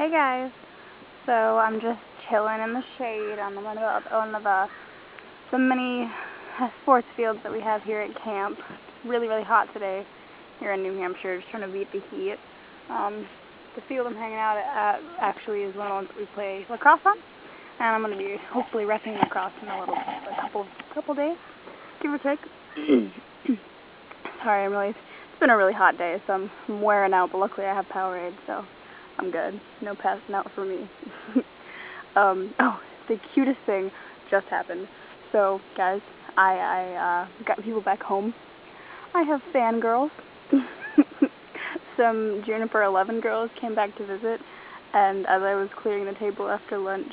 Hey guys, so I'm just chilling in the shade on one of the mini sports fields that we have here at camp. It's really hot today here in New Hampshire, just trying to beat the heat. The field I'm hanging out at actually is one of the ones that we play lacrosse on, and I'm going to be hopefully repping lacrosse in a couple days, give or take. Sorry, it's been a really hot day, so I'm wearing out, but luckily I have Powerade, so I'm good. No passing out for me. Oh, the cutest thing just happened. So, guys, I got people back home. I have fangirls. Some Juniper 11 girls came back to visit, and as I was clearing the table after lunch,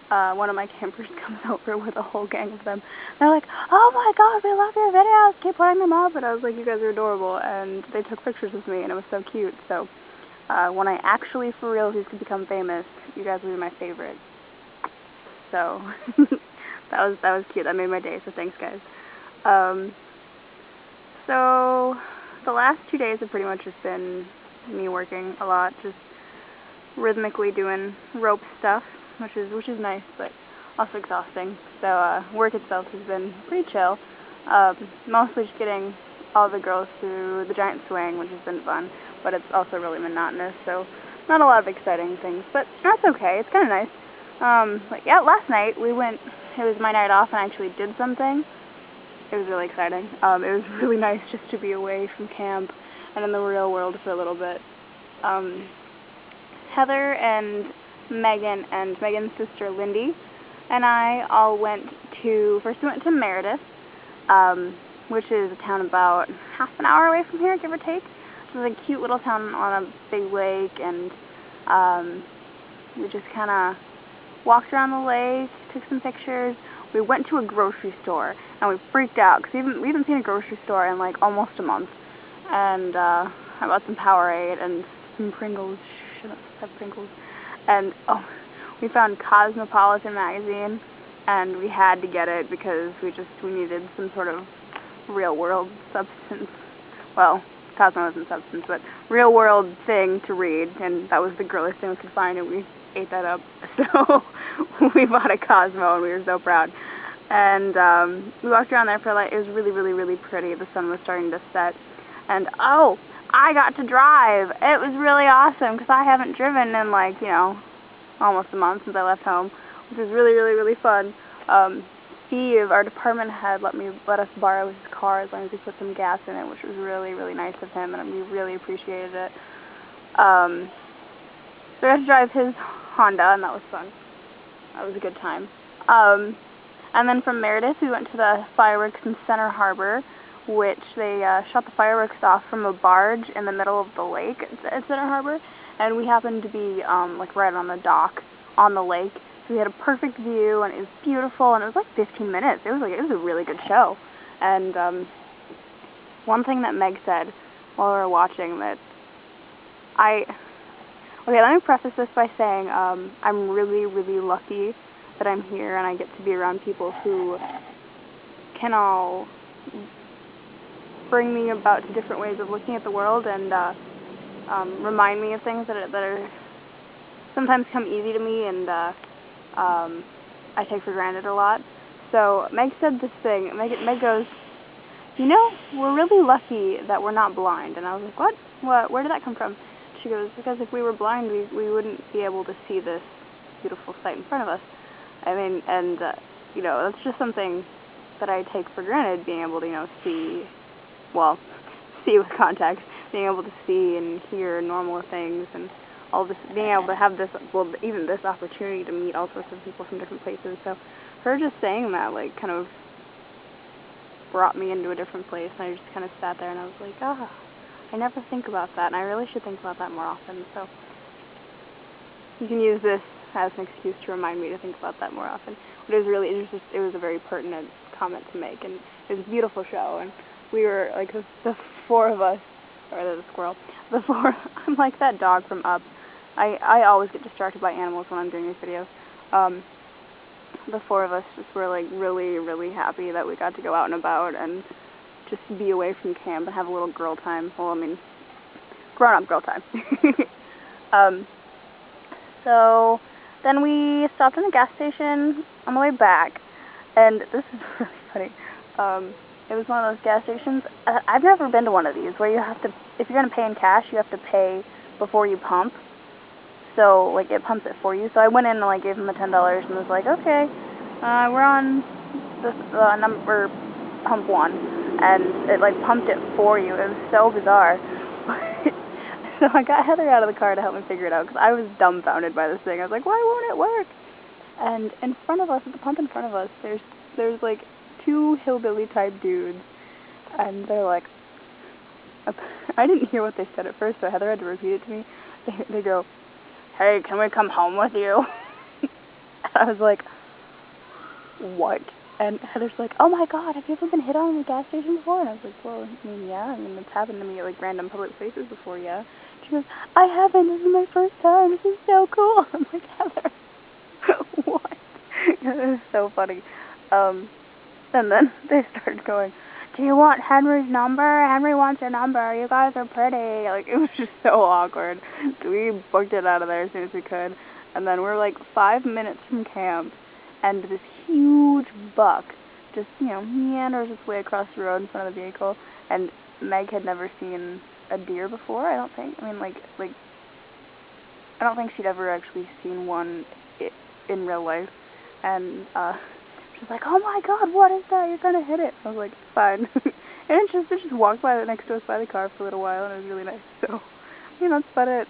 one of my campers comes over with a whole gang of them. They're like, "Oh my god, we love your videos, keep putting them up," and I was like, "You guys are adorable," and they took pictures with me, and it was so cute. So, when I actually, for real, could become famous, you guys will be my favorite. So, that was cute. That made my day, so thanks, guys. So, the last 2 days have pretty much just been me working a lot, just rhythmically doing rope stuff, which is nice, but also exhausting. So, work itself has been pretty chill. Mostly just getting all the girls through the giant swing, which has been fun, but it's also really monotonous, so not a lot of exciting things, but that's okay. It's kind of nice. Like, yeah, last night it was my night off, and I actually did something. It was really exciting. It was really nice just to be away from camp and in the real world for a little bit. Heather and Megan and Megan's sister Lindy and I all first we went to Meredith, which is a town about half an hour away from here, give or take. It was a cute little town on a big lake, and we just kind of walked around the lake, took some pictures. We went to a grocery store, and we freaked out, because we haven't seen a grocery store in like almost a month. And I bought some Powerade and some Pringles. Shut up, have Pringles. And we found Cosmopolitan magazine, and we had to get it because we needed some sort of real world substance. Well, Cosmo isn't substance, but real world thing to read, and that was the girliest thing we could find, and we ate that up. So we bought a Cosmo, and we were so proud. And we walked around there for it was really pretty. The sun was starting to set, and I got to drive. It was really awesome because I haven't driven in almost a month since I left home, which was really fun. Steve, our department head, let us borrow his car as long as we put some gas in it, which was really nice of him, and we really appreciated it. So I got to drive his Honda, and that was fun. That was a good time. And then from Meredith, we went to the fireworks in Center Harbor, which they shot the fireworks off from a barge in the middle of the lake at Center Harbor, and we happened to be right on the dock on the lake. So we had a perfect view, and it was beautiful, and it was like 15 minutes. It was a really good show. And one thing that Meg said while we were watching that let me preface this by saying I'm really lucky that I'm here and I get to be around people who can all bring me about to different ways of looking at the world and remind me of things that are sometimes come easy to me and I take for granted a lot. So Meg said this thing. Meg goes, we're really lucky that we're not blind. And I was like, what? Where did that come from? She goes, because if we were blind, we wouldn't be able to see this beautiful sight in front of us. I mean, and that's just something that I take for granted, being able to see with contacts, being able to see and hear normal things, and all this, being able to have this, even this opportunity to meet all sorts of people from different places. So her just saying that kind of brought me into a different place, and I just kind of sat there and I was like, I never think about that, and I really should think about that more often. So you can use this as an excuse to remind me to think about that more often. But it was a very pertinent comment to make, and it was a beautiful show, and we were the four of us, or the squirrel, I'm like that dog from Up. I always get distracted by animals when I'm doing these videos. The four of us just were really happy that we got to go out and about and just be away from camp and have a little girl time. Well, I mean, grown-up girl time. So then we stopped in a gas station on the way back, and this is really funny. It was one of those gas stations. I've never been to one of these where you have to, if you're gonna pay in cash, you have to pay before you pump. So like it pumps it for you. So I went in and like gave him the $10 and was like, okay, we're on this number pump 1, and it like pumped it for you. It was so bizarre. So I got Heather out of the car to help me figure it out because I was dumbfounded by this thing. I was like, why won't it work? And in front of us, at the pump in front of us, there's like 2 hillbilly type dudes, and they're like, I didn't hear what they said at first, so Heather had to repeat it to me. They go, hey, can we come home with you? And I was like, what? And Heather's like, oh my god, have you ever been hit on in a gas station before? And I was like, well, I mean, yeah, it's happened to me at like random public places before, yeah. She goes, I haven't, this is my first time, this is so cool. I'm like, Heather, what? It was so funny. And then they started going, do you want Henry's number? Henry wants your number, you guys are pretty. Like, it was just so awkward. So we booked it out of there as soon as we could. And then we're like 5 minutes from camp, and this huge buck just, meanders its way across the road in front of the vehicle. And Meg had never seen a deer before, I don't think. I mean, like I don't think she'd ever actually seen one in real life. And she's like, oh my god, what is that? You're gonna hit it. I was like, fine. And it just walked by next to us by the car for a little while, and it was really nice. So, that's about it.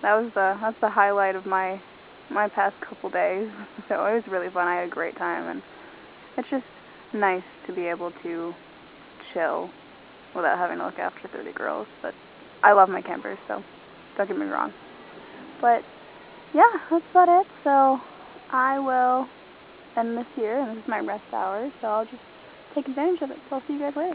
That's the highlight of my past couple days. So it was really fun. I had a great time, and it's just nice to be able to chill without having to look after 30 girls. But I love my campers, so don't get me wrong. But yeah, that's about it. So I will end this here, and this is my rest hour, so I'll just take advantage of it. So I'll see you guys later.